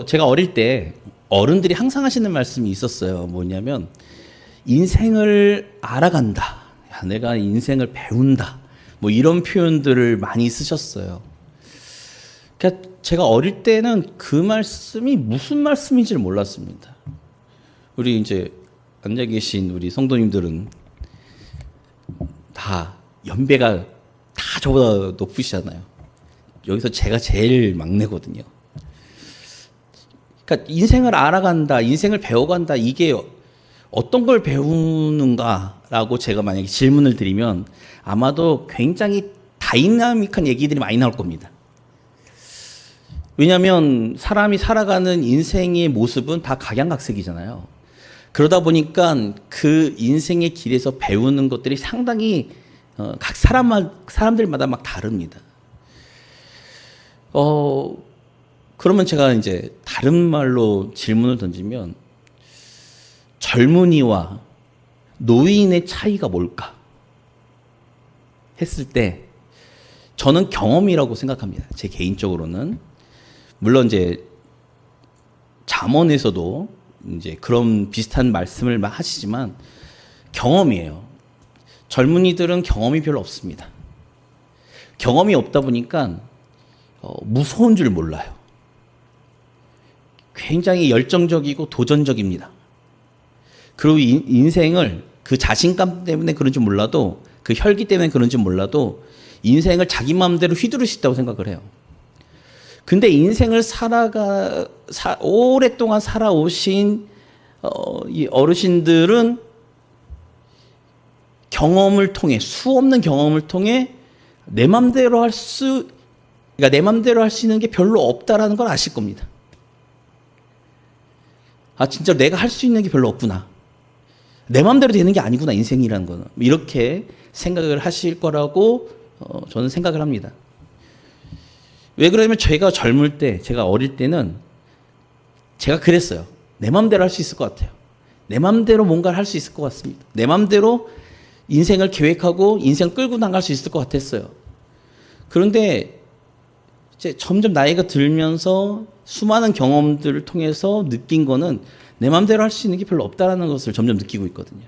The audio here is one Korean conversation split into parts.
제가 어릴 때 어른들이 항상 하시는 말씀이 있었어요. 뭐냐면 인생을 알아간다. 야, 내가 인생을 배운다. 뭐 이런 표현들을 많이 쓰셨어요. 그러니까 제가 어릴 때는 그 말씀이 무슨 말씀인지를 몰랐습니다. 우리 이제 앉아 계신 우리 성도님들은 다 연배가 다 저보다 높으시잖아요. 여기서 제가 제일 막내거든요. 그러니까 인생을 알아간다, 인생을 배워간다, 이게 어떤 걸 배우는가라고 제가 만약에 질문을 드리면 아마도 굉장히 다이나믹한 얘기들이 많이 나올 겁니다. 왜냐하면 사람이 살아가는 인생의 모습은 다 각양각색이잖아요. 그러다 보니까 그 인생의 길에서 배우는 것들이 상당히 각 사람들마다 막 다릅니다. 그러면 제가 이제 다른 말로 질문을 던지면 젊은이와 노인의 차이가 뭘까 했을 때 저는 경험이라고 생각합니다. 제 개인적으로는. 물론 이제 잠언에서도 이제 그런 비슷한 말씀을 하시지만 경험이에요. 젊은이들은 경험이 별로 없습니다. 경험이 없다 보니까 무서운 줄 몰라요. 굉장히 열정적이고 도전적입니다. 그리고 인생을 그 자신감 때문에 그런지 몰라도 그 혈기 때문에 그런지 몰라도 인생을 자기 마음대로 휘두를 수 있다고 생각을 해요. 근데 인생을 오랫동안 살아오신 이 어르신들은 경험을 통해 수없는 경험을 통해 내 맘대로 그러니까 내 맘대로 할 수 있는 게 별로 없다라는 걸 아실 겁니다. 아, 진짜 내가 할 수 있는 게 별로 없구나. 내 맘대로 되는 게 아니구나, 인생이라는 거는. 이렇게 생각을 하실 거라고 저는 생각을 합니다. 왜 그러냐면 제가 젊을 때, 제가 어릴 때는 제가 그랬어요. 내 맘대로 할 수 있을 것 같아요. 내 맘대로 뭔가를 할 수 있을 것 같습니다. 내 맘대로 인생을 계획하고 인생 끌고 나갈 수 있을 것 같았어요. 그런데 이제 점점 나이가 들면서 수많은 경험들을 통해서 느낀 거는 내 맘대로 할 수 있는 게 별로 없다라는 것을 점점 느끼고 있거든요.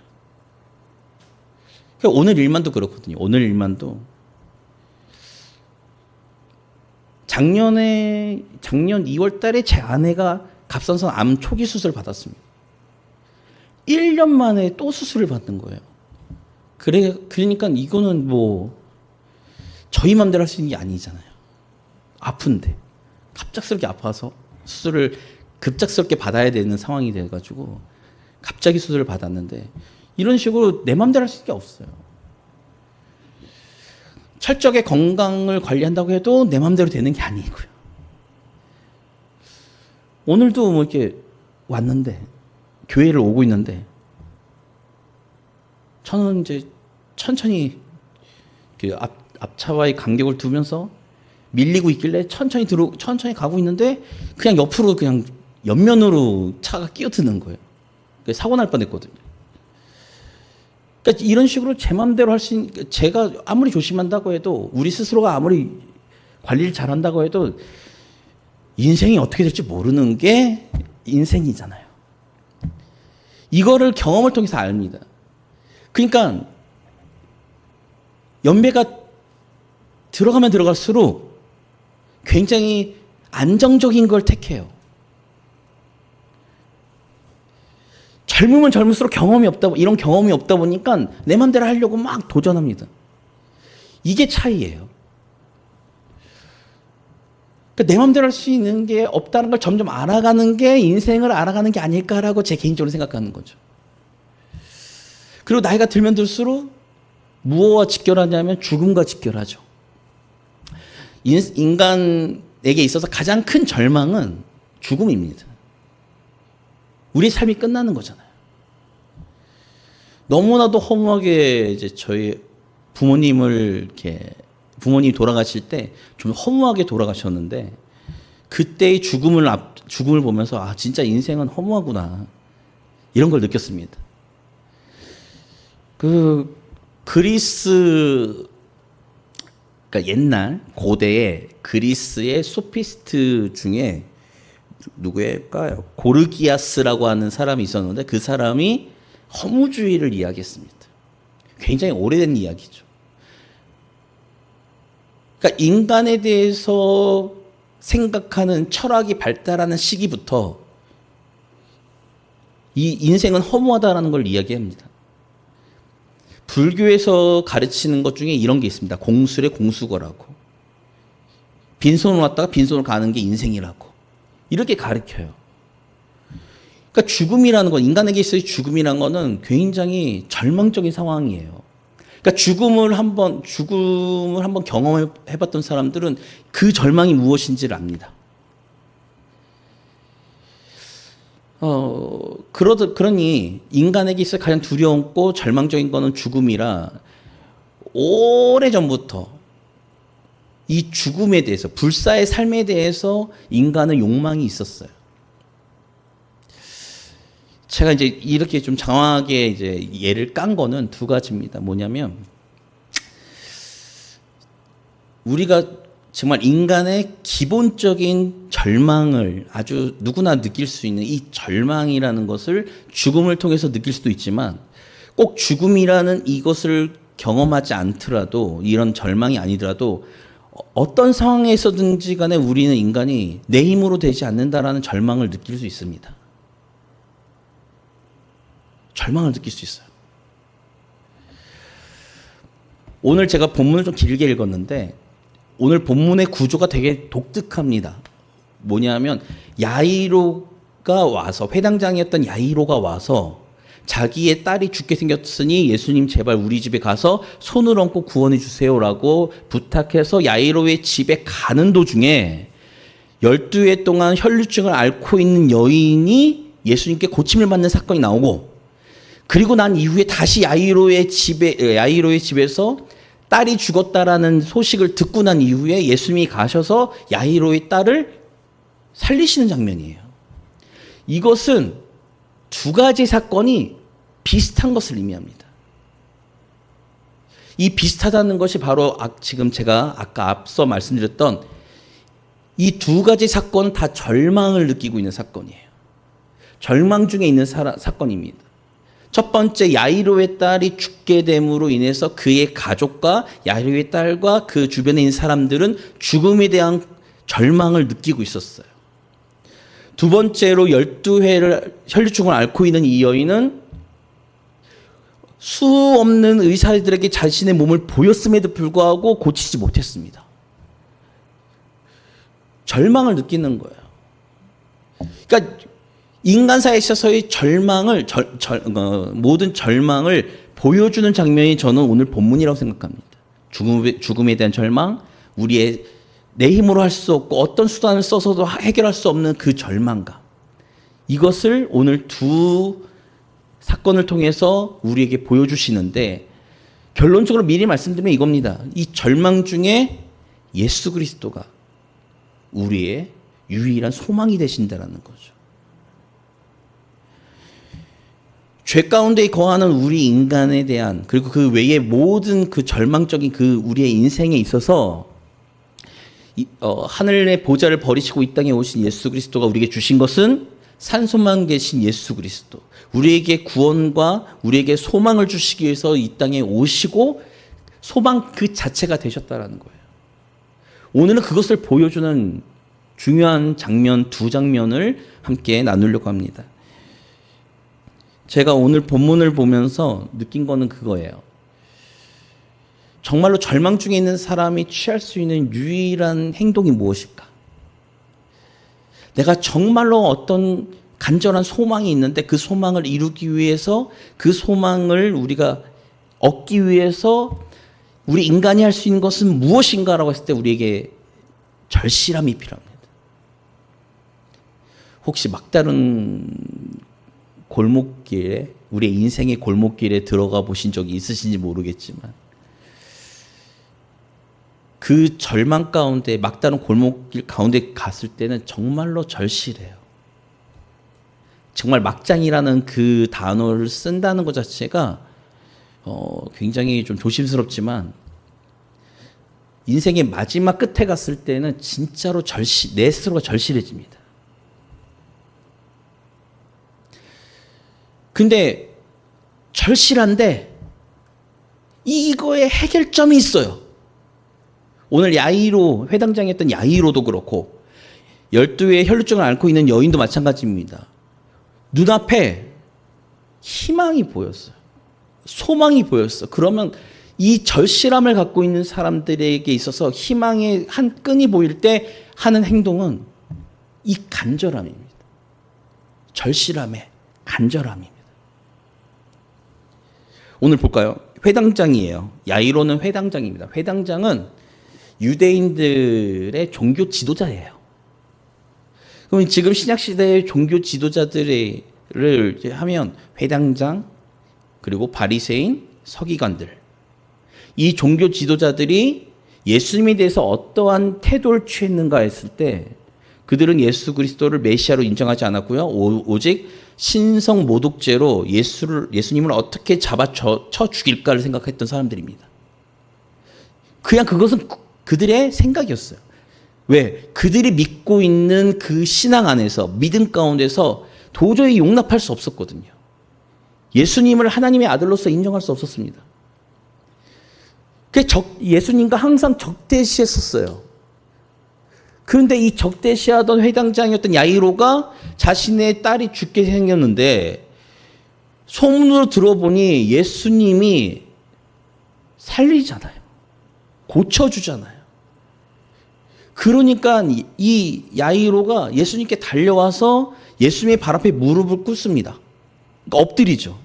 그러니까 오늘 일만도 그렇거든요. 오늘 일만도 작년 2월 달에 제 아내가 갑상선 암 초기 수술을 받았습니다. 1년 만에 또 수술을 받는 거예요. 그러니까 이거는 뭐 저희 맘대로 할 수 있는 게 아니잖아요. 아픈데 갑작스럽게 아파서 수술을 급작스럽게 받아야 되는 상황이 돼가지고 갑자기 수술을 받았는데 이런 식으로 내 맘대로 할 수 있는 게 없어요. 철저하게 건강을 관리한다고 해도 내 맘대로 되는 게 아니고요. 오늘도 뭐 이렇게 왔는데 교회를 오고 있는데 저는 이제 천천히 그 앞차와의 간격을 두면서 밀리고 있길래 천천히 가고 있는데 그냥 옆으로 그냥 옆면으로 차가 끼어드는 거예요. 사고 날 뻔했거든요. 그러니까 이런 식으로 제 마음대로 할 수 있는, 제가 아무리 조심한다고 해도 우리 스스로가 아무리 관리를 잘한다고 해도 인생이 어떻게 될지 모르는 게 인생이잖아요. 이거를 경험을 통해서 압니다. 그러니까 연배가 들어가면 들어갈수록 굉장히 안정적인 걸 택해요. 젊으면 젊을수록 이런 경험이 없다 보니까 내 맘대로 하려고 막 도전합니다. 이게 차이예요. 그러니까 내 맘대로 할 수 있는 게 없다는 걸 점점 알아가는 게 인생을 알아가는 게 아닐까라고 제 개인적으로 생각하는 거죠. 그리고 나이가 들면 들수록 무엇과 직결하냐면 죽음과 직결하죠. 인간에게 있어서 가장 큰 절망은 죽음입니다. 우리 삶이 끝나는 거잖아요. 너무나도 허무하게 이제 저희 부모님 돌아가실 때 좀 허무하게 돌아가셨는데 그때의 죽음을 보면서 아, 진짜 인생은 허무하구나. 이런 걸 느꼈습니다. 그러니까 옛날 고대의 그리스의 소피스트 중에 누구일까요? 고르기아스라고 하는 사람이 있었는데 그 사람이 허무주의를 이야기했습니다. 굉장히 오래된 이야기죠. 그러니까 인간에 대해서 생각하는 철학이 발달하는 시기부터 이 인생은 허무하다라는 걸 이야기합니다. 불교에서 가르치는 것 중에 이런 게 있습니다. 공술의 공수거라고. 빈손으로 왔다가 빈손으로 가는 게 인생이라고. 이렇게 가르쳐요. 그러니까 죽음이라는 건, 인간에게 있어의 죽음이라는 거는 굉장히 절망적인 상황이에요. 그러니까 죽음을 한번 경험해봤던 사람들은 그 절망이 무엇인지를 압니다. 그러니 인간에게 있어 가장 두려웠고 절망적인 거는 죽음이라 오래전부터 이 죽음에 대해서, 불사의 삶에 대해서 인간은 욕망이 있었어요. 제가 이제 이렇게 좀 장황하게 이제 예를 깐 거는 두 가지입니다. 뭐냐면, 우리가 정말 인간의 기본적인 절망을 아주 누구나 느낄 수 있는 이 절망이라는 것을 죽음을 통해서 느낄 수도 있지만, 꼭 죽음이라는 이것을 경험하지 않더라도, 이런 절망이 아니더라도 어떤 상황에서든지 간에 우리는 인간이 내 힘으로 되지 않는다라는 절망을 느낄 수 있습니다. 절망을 느낄 수 있어요. 오늘 제가 본문을 좀 길게 읽었는데 오늘 본문의 구조가 되게 독특합니다. 뭐냐면 야이로가 와서, 회당장이었던 야이로가 와서 자기의 딸이 죽게 생겼으니 예수님 제발 우리 집에 가서 손을 얹고 구원해 주세요라고 부탁해서 야이로의 집에 가는 도중에 12해 동안 혈루증을 앓고 있는 여인이 예수님께 고침을 받는 사건이 나오고, 그리고 난 이후에 다시 야이로의 집에서 딸이 죽었다라는 소식을 듣고 난 이후에 예수님이 가셔서 야이로의 딸을 살리시는 장면이에요. 이것은 두 가지 사건이 비슷한 것을 의미합니다. 이 비슷하다는 것이 바로 지금 제가 아까 앞서 말씀드렸던 이 두 가지 사건은 다 절망을 느끼고 있는 사건이에요. 절망 중에 있는 사건입니다. 첫 번째, 야이로의 딸이 죽게 됨으로 인해서 그의 가족과 야이로의 딸과 그 주변에 있는 사람들은 죽음에 대한 절망을 느끼고 있었어요. 두 번째로 12회를 혈루증을 앓고 있는 이 여인은 수 없는 의사들에게 자신의 몸을 보였음에도 불구하고 고치지 못했습니다. 절망을 느끼는 거예요. 그러니까 인간사에 있어서의 절망을, 모든 절망을 보여주는 장면이 저는 오늘 본문이라고 생각합니다. 죽음에 대한 절망, 우리의 내 힘으로 할 수 없고 어떤 수단을 써서도 해결할 수 없는 그 절망감. 이것을 오늘 두 사건을 통해서 우리에게 보여주시는데, 결론적으로 미리 말씀드리면 이겁니다. 이 절망 중에 예수 그리스도가 우리의 유일한 소망이 되신다라는 거죠. 죄 가운데 거하는 우리 인간에 대한, 그리고 그 외의 모든 그 절망적인 그 우리의 인생에 있어서 하늘의 보좌를 버리시고 이 땅에 오신 예수 그리스도가 우리에게 주신 것은 산소만 계신 예수 그리스도, 우리에게 구원과 우리에게 소망을 주시기 위해서 이 땅에 오시고 소망 그 자체가 되셨다라는 거예요. 오늘은 그것을 보여주는 중요한 장면, 두 장면을 함께 나누려고 합니다. 제가 오늘 본문을 보면서 느낀 거는 그거예요. 정말로 절망 중에 있는 사람이 취할 수 있는 유일한 행동이 무엇일까? 내가 정말로 어떤 간절한 소망이 있는데 그 소망을 이루기 위해서, 그 소망을 우리가 얻기 위해서 우리 인간이 할 수 있는 것은 무엇인가라고 했을 때 우리에게 절실함이 필요합니다. 혹시 막다른 골목길에, 우리의 인생의 골목길에 들어가 보신 적이 있으신지 모르겠지만 그 절망 가운데, 막다른 골목길 가운데 갔을 때는 정말로 절실해요. 정말 막장이라는 그 단어를 쓴다는 것 자체가 굉장히 좀 조심스럽지만 인생의 마지막 끝에 갔을 때는 진짜로 내 스스로가 절실해집니다. 근데 절실한데 이거에 해결점이 있어요. 오늘 야이로 회당장에 했던 야이로도 그렇고 12의 혈루증을 앓고 있는 여인도 마찬가지입니다. 눈앞에 희망이 보였어요. 소망이 보였어. 그러면 이 절실함을 갖고 있는 사람들에게 있어서 희망의 한 끈이 보일 때 하는 행동은 이 간절함입니다. 절실함의 간절함입니다. 오늘 볼까요? 회당장이에요. 야이로는 회당장입니다. 회당장은 유대인들의 종교 지도자예요. 그럼 지금 신약시대의 종교 지도자들을 하면 회당장, 그리고 바리새인, 서기관들. 이 종교 지도자들이 예수님에 대해서 어떠한 태도를 취했는가 했을 때 그들은 예수 그리스도를 메시아로 인정하지 않았고요. 오직 신성 모독죄로 예수님을 어떻게 쳐 죽일까를 생각했던 사람들입니다. 그냥 그것은 그들의 생각이었어요. 왜? 그들이 믿고 있는 그 신앙 안에서, 믿음 가운데서 도저히 용납할 수 없었거든요. 예수님을 하나님의 아들로서 인정할 수 없었습니다. 예수님과 항상 적대시했었어요. 그런데 이 적대시하던 회당장이었던 야이로가 자신의 딸이 죽게 생겼는데 소문으로 들어보니 예수님이 살리잖아요. 고쳐주잖아요. 그러니까 이 야이로가 예수님께 달려와서 예수님의 발 앞에 무릎을 꿇습니다. 그러니까 엎드리죠.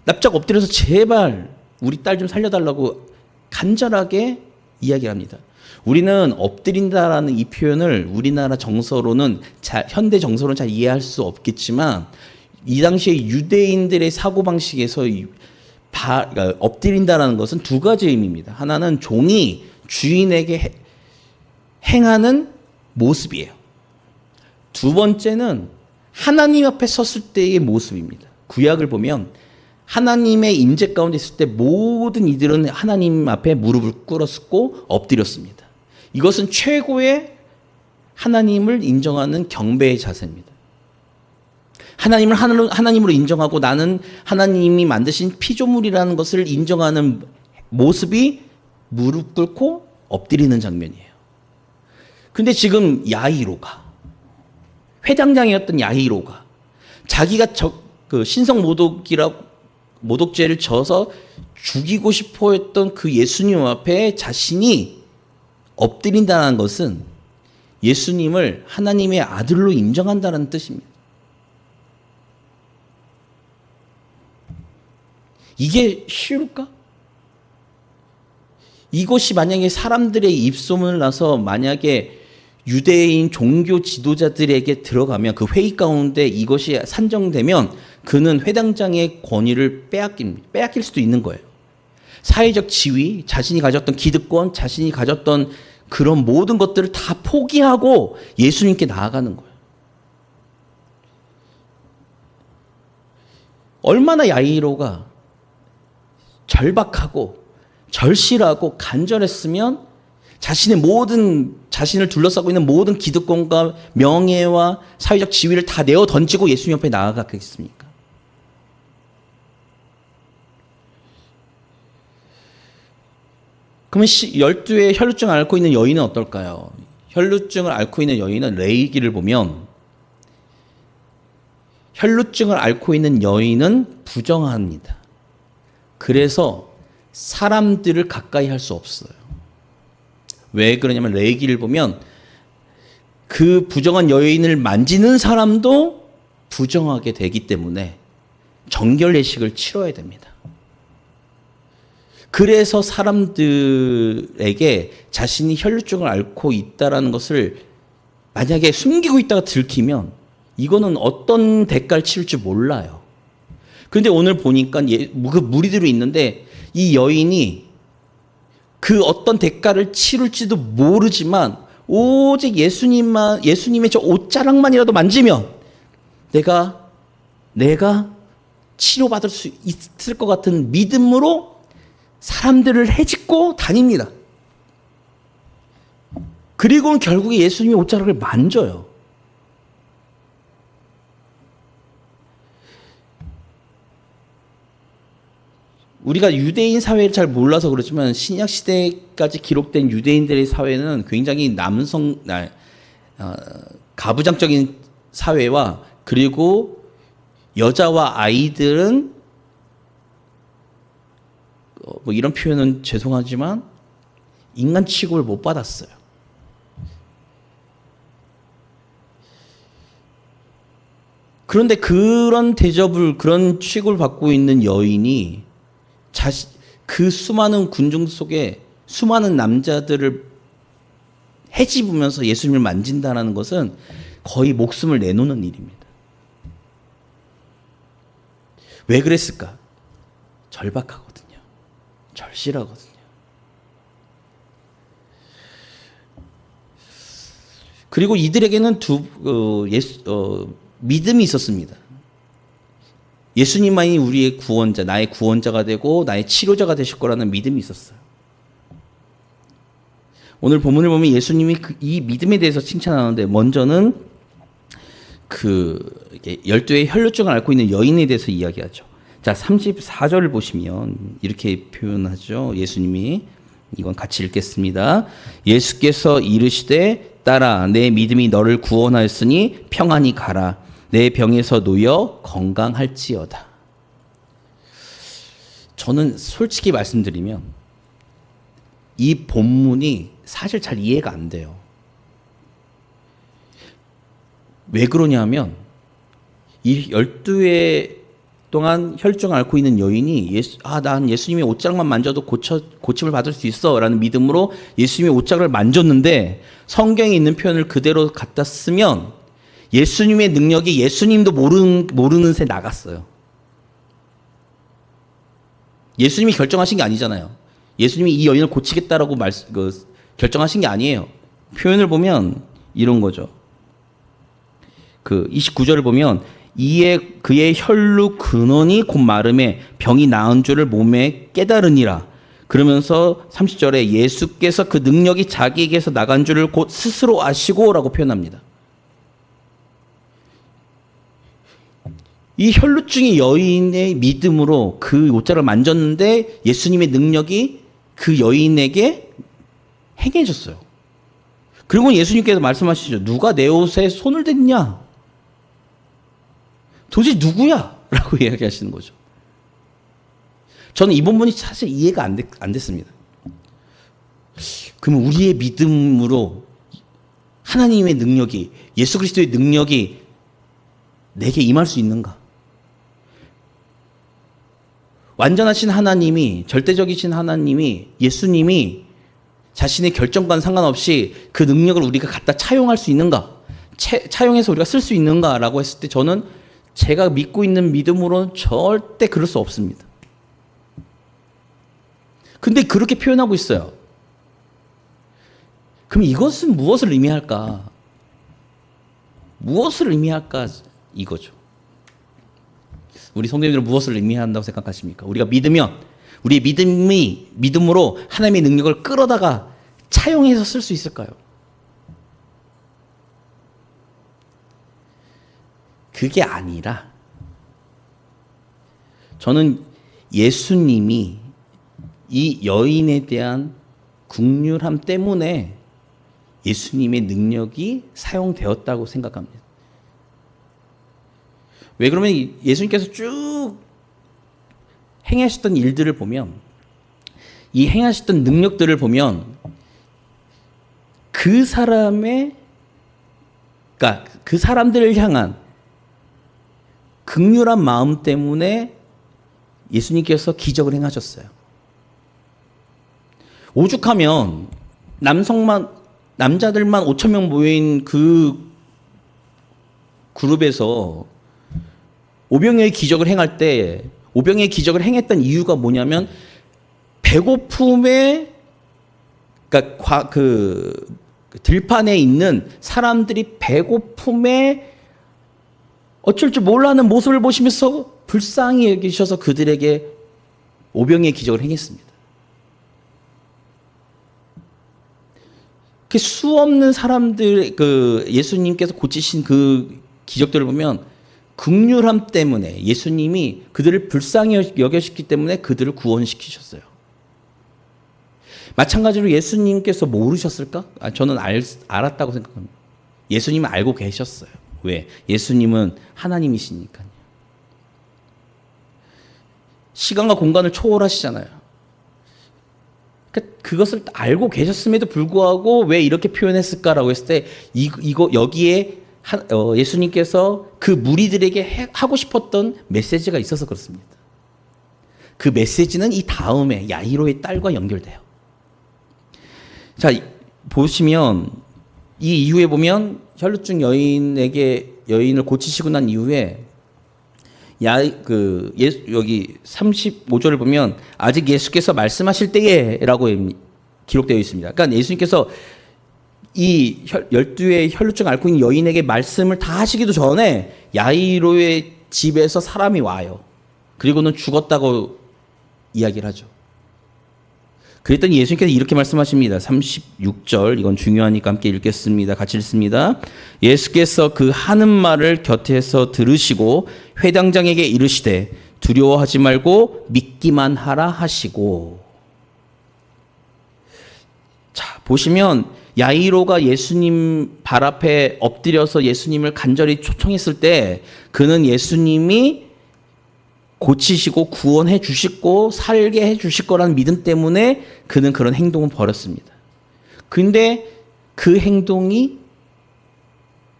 납작 엎드려서 제발 우리 딸 좀 살려달라고 간절하게 이야기합니다. 우리는 엎드린다라는 이 표현을 우리나라 정서로는 현대 정서로는 잘 이해할 수 없겠지만 이 당시에 유대인들의 사고방식에서 엎드린다라는 것은 두 가지 의미입니다. 하나는 종이 주인에게 행하는 모습이에요. 두 번째는 하나님 앞에 섰을 때의 모습입니다. 구약을 보면 하나님의 임재 가운데 있을 때 모든 이들은 하나님 앞에 무릎을 꿇었고 엎드렸습니다. 이것은 최고의 하나님을 인정하는 경배의 자세입니다. 하나님을 하나님으로 인정하고 나는 하나님이 만드신 피조물이라는 것을 인정하는 모습이 무릎 꿇고 엎드리는 장면이에요. 근데 지금 야이로가, 회당장이었던 야이로가 자기가 신성 모독죄를 져서 죽이고 싶어 했던 그 예수님 앞에 자신이 엎드린다는 것은 예수님을 하나님의 아들로 인정한다는 뜻입니다. 이게 쉬울까? 이것이 만약에 사람들의 입소문을 나서 만약에 유대인 종교 지도자들에게 들어가면 그 회의 가운데 이것이 산정되면 그는 회당장의 권위를 빼앗길 수도 있는 거예요. 사회적 지위, 자신이 가졌던 기득권, 자신이 가졌던 그런 모든 것들을 다 포기하고 예수님께 나아가는 거예요. 얼마나 야이로가 절박하고 절실하고 간절했으면 자신을 둘러싸고 있는 모든 기득권과 명예와 사회적 지위를 다 내어 던지고 예수님 옆에 나아가겠습니까? 그러면 12의 혈루증을 앓고 있는 여인은 어떨까요? 혈루증을 앓고 있는 여인은 레위기를 보면 혈루증을 앓고 있는 여인은 부정합니다. 그래서 사람들을 가까이 할 수 없어요. 왜 그러냐면 레위기를 보면 그 부정한 여인을 만지는 사람도 부정하게 되기 때문에 정결례식을 치러야 됩니다. 그래서 사람들에게 자신이 혈루증을 앓고 있다는 것을 만약에 숨기고 있다가 들키면 이거는 어떤 대가를 치를지 몰라요. 그런데 오늘 보니까 그 무리들이 있는데 이 여인이 그 어떤 대가를 치를지도 모르지만 오직 예수님의 저 옷자락만이라도 만지면 내가 치료받을 수 있을 것 같은 믿음으로 사람들을 헤집고 다닙니다. 그리고는 결국에 예수님의 옷자락을 만져요. 우리가 유대인 사회를 잘 몰라서 그렇지만 신약 시대까지 기록된 유대인들의 사회는 굉장히 가부장적인 사회와, 그리고 여자와 아이들은 뭐 이런 표현은 죄송하지만 인간 취급을 못 받았어요. 그런데 그런 대접을, 그런 취급을 받고 있는 여인이 그 수많은 군중 속에 수많은 남자들을 헤집으면서 예수님을 만진다는 것은 거의 목숨을 내놓는 일입니다. 왜 그랬을까? 절박하거든요. 절실하거든요. 그리고 이들에게는 믿음이 있었습니다. 예수님만이 우리의 구원자, 나의 구원자가 되고 나의 치료자가 되실 거라는 믿음이 있었어요. 오늘 본문을 보면 예수님이 이 믿음에 대해서 칭찬하는데, 먼저는 그 12의 혈루증을 앓고 있는 여인에 대해서 이야기하죠. 자, 34절을 보시면 이렇게 표현하죠. 예수님이, 이건 같이 읽겠습니다. 예수께서 이르시되 딸아, 내 믿음이 너를 구원하였으니 평안히 가라. 내 병에서 놓여 건강할지어다. 저는 솔직히 말씀드리면 이 본문이 사실 잘 이해가 안 돼요. 왜 그러냐면 이 12회 동안 혈증을 앓고 있는 여인이 난 예수님의 옷장만 만져도 고침을 받을 수 있어 라는 믿음으로 예수님의 옷장을 만졌는데, 성경에 있는 표현을 그대로 갖다 쓰면 예수님의 능력이 예수님도 모르는 새 나갔어요. 예수님이 결정하신 게 아니잖아요. 예수님이 이 여인을 고치겠다라고 결정하신 게 아니에요. 표현을 보면 이런 거죠. 그 29절을 보면 이에 그의 혈루 근원이 곧 마름에 병이 나은 줄을 몸에 깨달으니라. 그러면서 30절에 예수께서 그 능력이 자기에게서 나간 줄을 곧 스스로 아시고 라고 표현합니다. 이 혈루증의 여인의 믿음으로 그 옷자를 만졌는데 예수님의 능력이 그 여인에게 행해졌어요. 그리고 예수님께서 말씀하시죠. 누가 내 옷에 손을 댔냐? 도대체 누구야? 라고 이야기하시는 거죠. 저는 이 본문이 사실 이해가 안 됐습니다. 그럼 우리의 믿음으로 하나님의 능력이, 예수 그리스도의 능력이 내게 임할 수 있는가? 완전하신 하나님이, 절대적이신 하나님이, 예수님이 자신의 결정과는 상관없이 그 능력을 우리가 갖다 차용할 수 있는가? 차용해서 우리가 쓸 수 있는가라고 했을 때 저는 제가 믿고 있는 믿음으로는 절대 그럴 수 없습니다. 근데 그렇게 표현하고 있어요. 그럼 이것은 무엇을 의미할까? 무엇을 의미할까? 이거죠. 우리 성도님들은 무엇을 의미한다고 생각하십니까? 우리가 믿으면, 우리의 믿음으로 하나님의 능력을 끌어다가 차용해서 쓸 수 있을까요? 그게 아니라, 저는 예수님이 이 여인에 대한 긍휼함 때문에 예수님의 능력이 사용되었다고 생각합니다. 왜 그러면 예수님께서 쭉 행하셨던 일들을 보면, 이 행하셨던 능력들을 보면 그 사람의, 그러니까 그 사람들을 향한 긍휼한 마음 때문에 예수님께서 기적을 행하셨어요. 오죽하면 남자들만 5,000명 모인 그 그룹에서 오병이어의 기적을 행할 때, 오병이어의 기적을 행했던 이유가 뭐냐면 배고픔에, 그러니까 그 들판에 있는 사람들이 배고픔에 어쩔 줄 몰라하는 모습을 보시면서 불쌍히 여기셔서 그들에게 오병이어의 기적을 행했습니다. 그 수없는 사람들, 그 예수님께서 고치신 그 기적들을 보면 긍휼함 때문에 예수님이 그들을 불쌍히 여겨시기 때문에 그들을 구원시키셨어요. 마찬가지로 예수님께서 모르셨을까? 저는 알았다고 생각합니다. 예수님은 알고 계셨어요. 왜? 예수님은 하나님이시니까요. 시간과 공간을 초월하시잖아요. 그러니까 그것을 알고 계셨음에도 불구하고 왜 이렇게 표현했을까라고 했을 때 이거 여기에 예수님께서 그 무리들에게 하고 싶었던 메시지가 있어서 그렇습니다. 그 메시지는 이 다음에 야이로의 딸과 연결돼요. 자, 보시면 이 이후에 보면 혈루증 여인을 고치시고 난 이후에 여기 35절을 보면 아직 예수께서 말씀하실 때에라고 기록되어 있습니다. 그러니까 예수님께서 이 12의 혈루증 앓고 있는 여인에게 말씀을 다 하시기도 전에 야이로의 집에서 사람이 와요. 그리고는 죽었다고 이야기를 하죠. 그랬더니 예수님께서 이렇게 말씀하십니다. 36절, 이건 중요하니까 함께 읽겠습니다. 같이 읽습니다. 예수께서 그 하는 말을 곁에서 들으시고 회당장에게 이르시되 두려워하지 말고 믿기만 하라 하시고. 자, 보시면 야이로가 예수님 발 앞에 엎드려서 예수님을 간절히 초청했을 때 그는 예수님이 고치시고 구원해 주시고 살게 해 주실 거라는 믿음 때문에 그는 그런 행동을 벌였습니다. 근데 그 행동이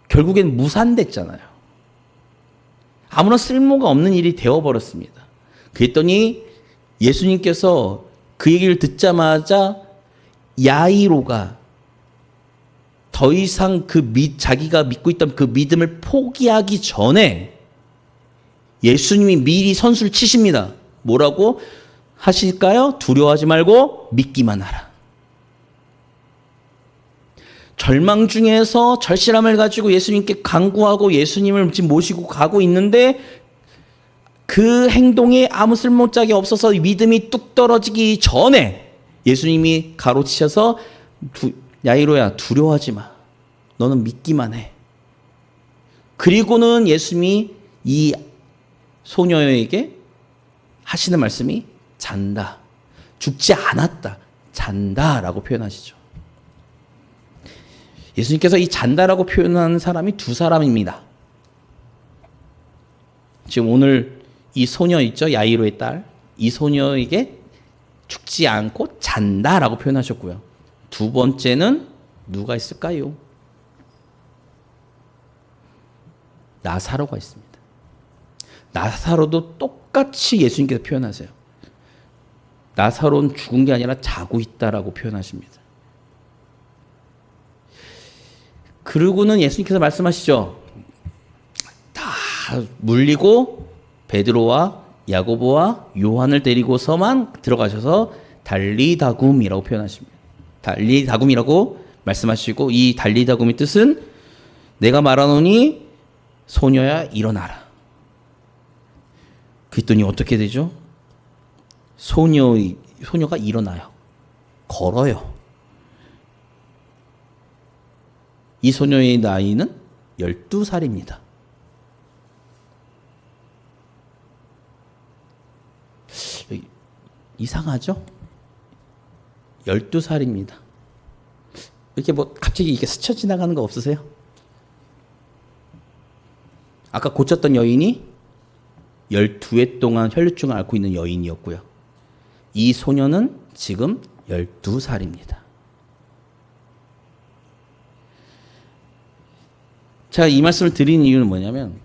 결국엔 무산됐잖아요. 아무런 쓸모가 없는 일이 되어버렸습니다. 그랬더니 예수님께서 그 얘기를 듣자마자 야이로가 더 이상 자기가 믿고 있던 그 믿음을 포기하기 전에 예수님이 미리 선수를 치십니다. 뭐라고 하실까요? 두려워하지 말고 믿기만 하라. 절망 중에서 절실함을 가지고 예수님께 간구하고 예수님을 지금 모시고 가고 있는데 그 행동에 아무 쓸모짝이 없어서 믿음이 뚝 떨어지기 전에 예수님이 가로치셔서 야이로야 두려워하지 마. 너는 믿기만 해. 그리고는 예수님이 이 소녀에게 하시는 말씀이 잔다. 죽지 않았다. 잔다라고 표현하시죠. 예수님께서 이 잔다라고 표현하는 사람이 두 사람입니다. 지금 오늘 이 소녀 있죠? 야이로의 딸. 이 소녀에게 죽지 않고 잔다라고 표현하셨고요. 두 번째는 누가 있을까요? 나사로가 있습니다. 나사로도 똑같이 예수님께서 표현하세요. 나사로는 죽은 게 아니라 자고 있다라고 표현하십니다. 그러고는 예수님께서 말씀하시죠. 다 물리고 베드로와 야고보와 요한을 데리고서만 들어가셔서 달리다굼이라고 표현하십니다. 달리다굼이라고 말씀하시고 이 달리다굼의 뜻은 내가 말하노니 소녀야 일어나라. 그랬더니 어떻게 되죠? 소녀가 일어나요. 걸어요. 이 소녀의 나이는 12살입니다. 이상하죠? 12살입니다. 이렇게 갑자기 이게 스쳐 지나가는 거 없으세요? 아까 고쳤던 여인이 12해 동안 혈루증을 앓고 있는 여인이었고요. 이 소녀는 지금 12살입니다. 제가 이 말씀을 드린 이유는 뭐냐면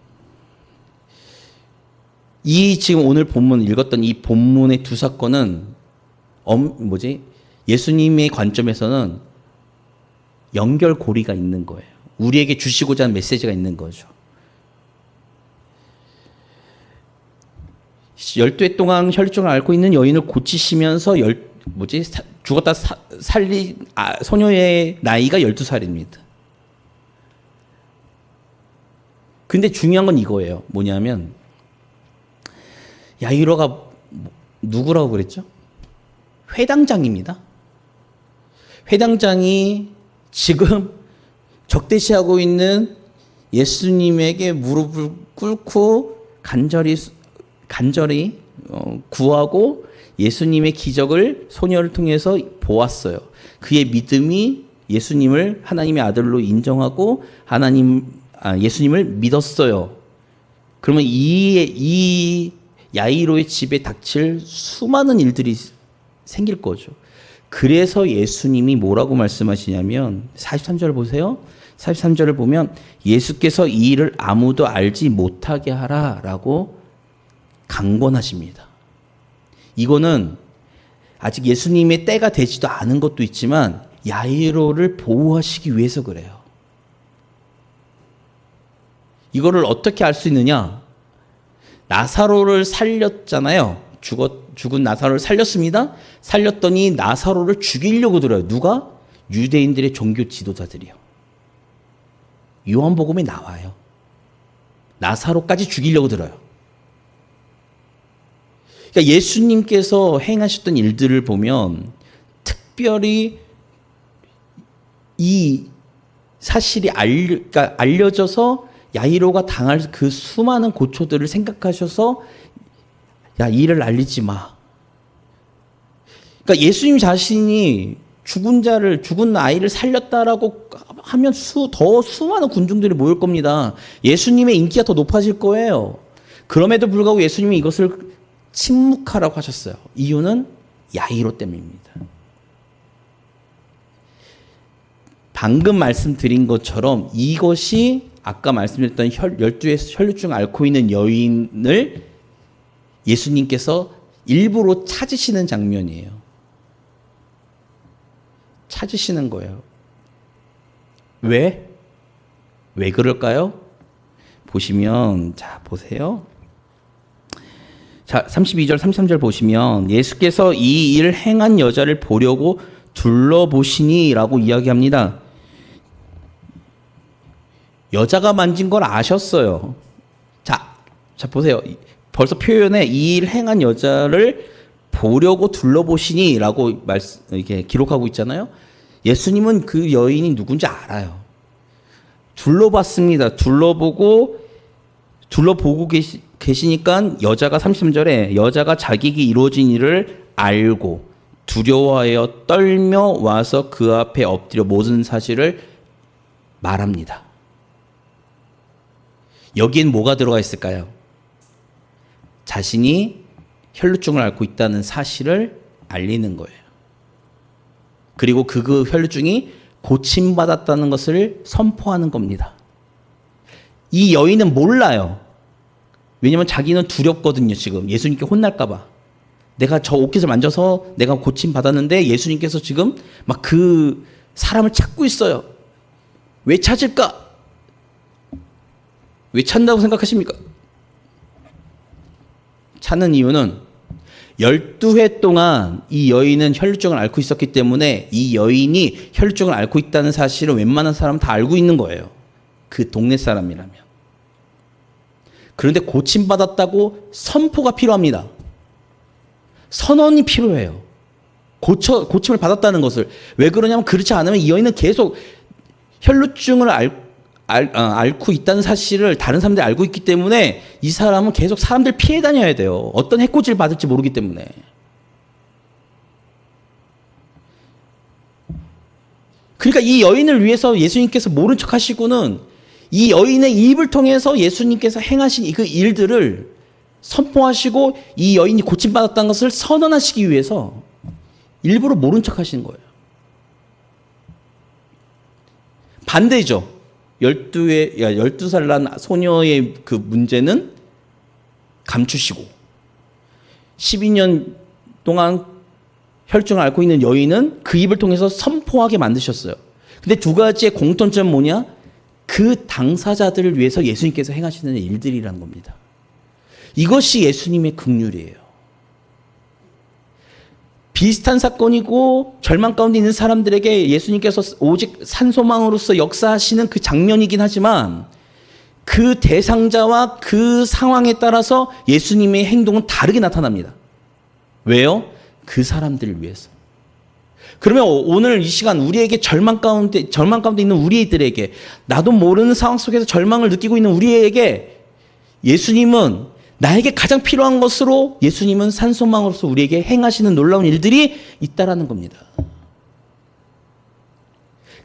이 지금 오늘 본문 읽었던 이 본문의 두 사건은 예수님의 관점에서는 연결고리가 있는 거예요. 우리에게 주시고자 하는 메시지가 있는 거죠. 12해 동안 혈루증을 앓고 있는 여인을 고치시면서 죽었다 살린 소녀의 나이가 12살입니다. 근데 중요한 건 이거예요. 뭐냐면 야이로가 누구라고 그랬죠? 회당장입니다. 회당장이 지금 적대시하고 있는 예수님에게 무릎을 꿇고 간절히 구하고 예수님의 기적을 소녀를 통해서 보았어요. 그의 믿음이 예수님을 하나님의 아들로 인정하고 예수님을 믿었어요. 그러면 이 야이로의 집에 닥칠 수많은 일들이 생길 거죠. 그래서 예수님이 뭐라고 말씀하시냐면 43절 보세요. 43절을 보면 예수께서 이 일을 아무도 알지 못하게 하라라고 강권하십니다. 이거는 아직 예수님의 때가 되지도 않은 것도 있지만 야이로를 보호하시기 위해서 그래요. 이거를 어떻게 알 수 있느냐? 나사로를 살렸잖아요. 죽은 나사로를 살렸습니다. 살렸더니 나사로를 죽이려고 들어요. 누가? 유대인들의 종교 지도자들이요. 요한복음에 나와요. 나사로까지 죽이려고 들어요. 그러니까 예수님께서 행하셨던 일들을 보면 특별히 이 사실이 알려져서 야이로가 당할 그 수많은 고초들을 생각하셔서 야, 이 일을 알리지 마. 그러니까 예수님 자신이 죽은 아이를 살렸다라고 하면 더 수많은 군중들이 모일 겁니다. 예수님의 인기가 더 높아질 거예요. 그럼에도 불구하고 예수님이 이것을 침묵하라고 하셨어요. 이유는 야이로 때문입니다. 방금 말씀드린 것처럼 이것이 아까 말씀드렸던 12의 혈루증을 앓고 있는 여인을 예수님께서 일부러 찾으시는 장면이에요. 찾으시는 거예요. 왜? 왜 그럴까요? 보시면, 자, 보세요. 자, 32절, 33절 보시면 예수께서 이 일을 행한 여자를 보려고 둘러보시니 라고 이야기합니다. 여자가 만진 걸 아셨어요. 자, 보세요. 벌써 표현에 이 일 행한 여자를 보려고 둘러보시니 라고 이렇게 기록하고 있잖아요. 예수님은 그 여인이 누군지 알아요. 둘러봤습니다. 둘러보고 계시니까 여자가 33절에 여자가 자기에게 이루어진 일을 알고 두려워하여 떨며 와서 그 앞에 엎드려 모든 사실을 말합니다. 여기엔 뭐가 들어가 있을까요? 자신이 혈루증을 앓고 있다는 사실을 알리는 거예요. 그리고 그 혈루증이 고침받았다는 것을 선포하는 겁니다. 이 여인은 몰라요. 왜냐하면 자기는 두렵거든요. 지금 예수님께 혼날까 봐. 내가 저 옷깃을 만져서 내가 고침받았는데 예수님께서 지금 막 그 사람을 찾고 있어요. 왜 찾을까? 왜 찾는다고 생각하십니까? 찾는 이유는 12회 동안 이 여인은 혈루증을 앓고 있었기 때문에 이 여인이 혈루증을 앓고 있다는 사실을 웬만한 사람은 다 알고 있는 거예요. 그 동네 사람이라면. 그런데 고침받았다고 선포가 필요합니다. 선언이 필요해요. 고침을 받았다는 것을. 왜 그러냐면 그렇지 않으면 이 여인은 계속 혈루증을 앓고 있다는 사실을 다른 사람들이 알고 있기 때문에 이 사람은 계속 사람들 피해 다녀야 돼요. 어떤 해코지를 받을지 모르기 때문에. 그러니까 이 여인을 위해서 예수님께서 모른 척 하시고는 이 여인의 입을 통해서 예수님께서 행하신 그 일들을 선포하시고 이 여인이 고침받았다는 것을 선언하시기 위해서 일부러 모른 척 하시는 거예요. 반대죠. 12살 난 소녀의 그 문제는 감추시고 12년 동안 혈증을 앓고 있는 여인은 그 입을 통해서 선포하게 만드셨어요. 근데 두 가지의 공통점은 뭐냐? 그 당사자들을 위해서 예수님께서 행하시는 일들이라는 겁니다. 이것이 예수님의 긍휼이에요. 비슷한 사건이고 절망 가운데 있는 사람들에게 예수님께서 오직 산소망으로서 역사하시는 그 장면이긴 하지만 그 대상자와 그 상황에 따라서 예수님의 행동은 다르게 나타납니다. 왜요? 그 사람들을 위해서. 그러면 오늘 이 시간 우리에게 절망 가운데 있는 우리들에게, 나도 모르는 상황 속에서 절망을 느끼고 있는 우리에게 예수님은, 나에게 가장 필요한 것으로 예수님은 산소망으로서 우리에게 행하시는 놀라운 일들이 있다라는 겁니다.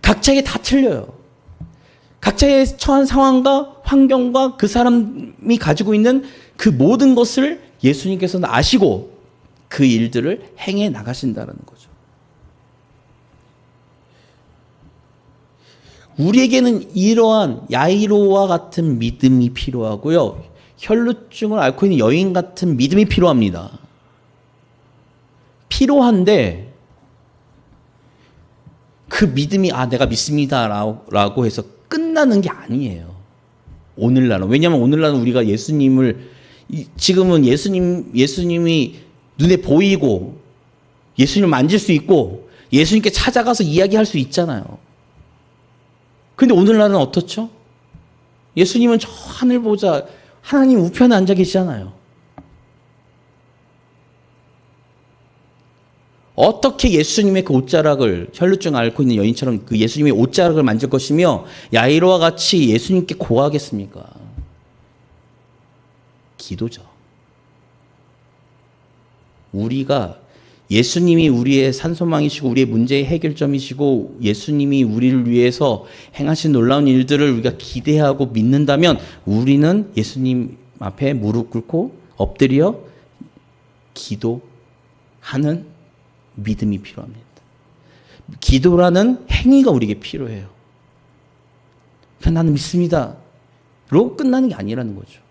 각자에게 다 틀려요. 각자의 처한 상황과 환경과 그 사람이 가지고 있는 그 모든 것을 예수님께서는 아시고 그 일들을 행해 나가신다는 거죠. 우리에게는 이러한 야이로와 같은 믿음이 필요하고요. 혈루증을 앓고 있는 여인 같은 믿음이 필요합니다. 필요한데 그 믿음이 내가 믿습니다 라고 해서 끝나는 게 아니에요. 오늘날은. 왜냐하면 오늘날은 우리가 예수님을, 지금은 예수님이 눈에 보이고 예수님을 만질 수 있고 예수님께 찾아가서 이야기할 수 있잖아요. 근데 오늘날은 어떻죠? 예수님은 저 하늘 보자 하나님 우편에 앉아 계시잖아요. 어떻게 예수님의 그 옷자락을, 혈루증 앓고 있는 여인처럼 그 예수님의 옷자락을 만질 것이며 야이로와 같이 예수님께 고하겠습니까? 기도죠. 우리가 예수님이 우리의 산소망이시고 우리의 문제의 해결점이시고 예수님이 우리를 위해서 행하신 놀라운 일들을 우리가 기대하고 믿는다면 우리는 예수님 앞에 무릎 꿇고 엎드려 기도하는 믿음이 필요합니다. 기도라는 행위가 우리에게 필요해요. 그냥 나는 믿습니다. 로 끝나는 게 아니라는 거죠.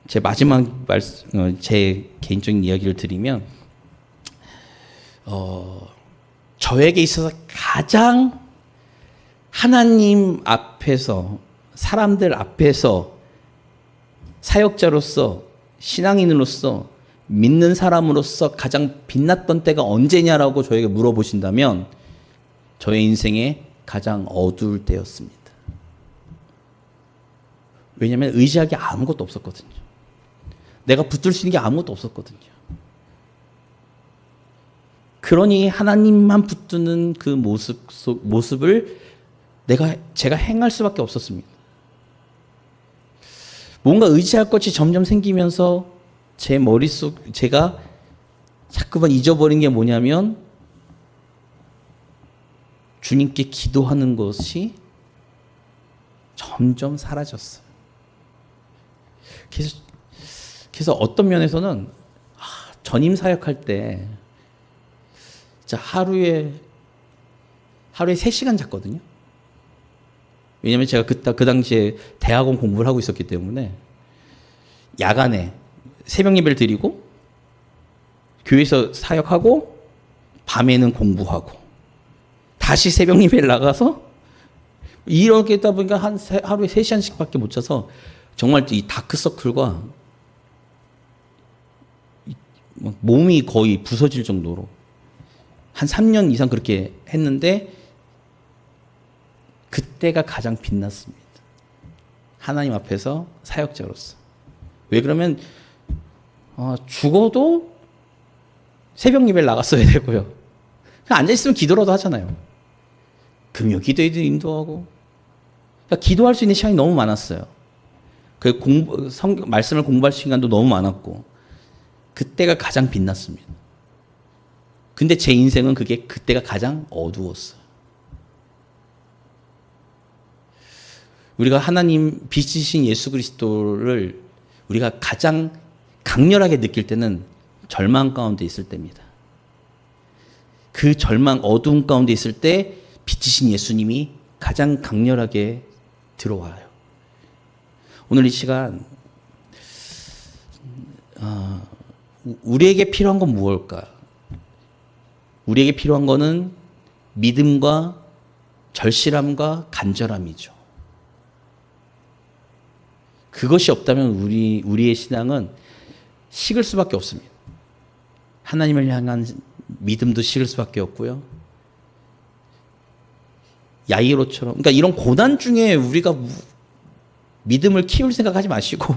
제 마지막 제 개인적인 이야기를 드리면, 저에게 있어서 가장 하나님 앞에서, 사람들 앞에서 사역자로서, 신앙인으로서, 믿는 사람으로서 가장 빛났던 때가 언제냐라고 저에게 물어보신다면 저의 인생에 가장 어두울 때였습니다. 왜냐하면 의지하기 아무것도 없었거든요. 내가 붙들 수 있는 게 아무것도 없었거든요. 그러니 하나님만 붙드는 그 모습을 제가 행할 수밖에 없었습니다. 뭔가 의지할 것이 점점 생기면서 제 머릿속, 제가 자꾸만 잊어버린 게 뭐냐면 주님께 기도하는 것이 점점 사라졌어요. 그래서 어떤 면에서는 전임 사역할 때 진짜 하루에 3시간 잤거든요. 왜냐면 제가 그 당시에 대학원 공부를 하고 있었기 때문에 야간에 새벽 예배를 드리고 교회에서 사역하고 밤에는 공부하고 다시 새벽 예배를 나가서 이렇게 했다 보니까 하루에 3시간씩밖에 못 자서 정말 이 다크서클과 몸이 거의 부서질 정도로 한 3년 이상 그렇게 했는데 그때가 가장 빛났습니다. 하나님 앞에서 사역자로서. 왜 그러면 죽어도 새벽 예배를 나갔어야 되고요. 그냥 앉아있으면 기도라도 하잖아요. 금요 기도에도 인도하고. 그러니까 기도할 수 있는 시간이 너무 많았어요. 말씀을 공부할 시간도 너무 많았고. 그때가 가장 빛났습니다. 근데 제 인생은 그때가 가장 어두웠어요. 우리가 하나님 빛이신 예수 그리스도를 우리가 가장 강렬하게 느낄 때는 절망 가운데 있을 때입니다. 그 절망, 어두움 가운데 있을 때 빛이신 예수님이 가장 강렬하게 들어와요. 오늘 이 시간 우리에게 필요한 건 무엇일까? 우리에게 필요한 거는 믿음과 절실함과 간절함이죠. 그것이 없다면 우리의 신앙은 식을 수밖에 없습니다. 하나님을 향한 믿음도 식을 수밖에 없고요. 야이로처럼, 그러니까 이런 고난 중에 우리가 믿음을 키울 생각하지 마시고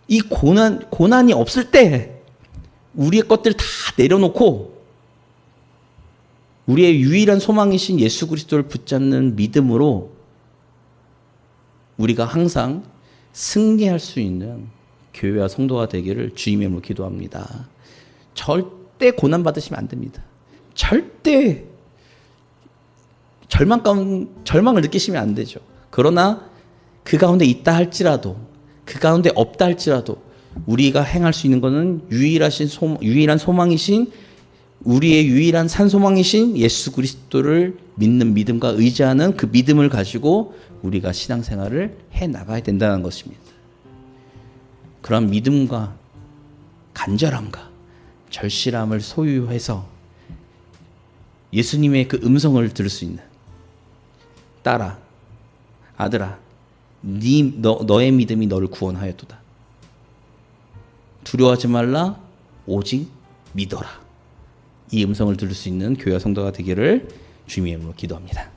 이 고난이 없을 때 우리의 것들 다 내려놓고 우리의 유일한 소망이신 예수 그리스도를 붙잡는 믿음으로 우리가 항상 승리할 수 있는 교회와 성도가 되기를 주님의 이름으로 기도합니다. 절대 고난 받으시면 안 됩니다. 절대 절망을 느끼시면 안 되죠. 그러나 그 가운데 있다 할지라도, 그 가운데 없다 할지라도 우리가 행할 수 있는 것은 유일한 소망이신, 우리의 유일한 산소망이신 예수 그리스도를 믿는 믿음과 의지하는 그 믿음을 가지고 우리가 신앙생활을 해 나가야 된다는 것입니다. 그런 믿음과 간절함과 절실함을 소유해서 예수님의 그 음성을 들을 수 있는, 딸아, 아들아, 너의 믿음이 너를 구원하였도다. 두려워하지 말라, 오직 믿어라. 이 음성을 들을 수 있는 교회와 성도가 되기를 주님의 이름으로 기도합니다.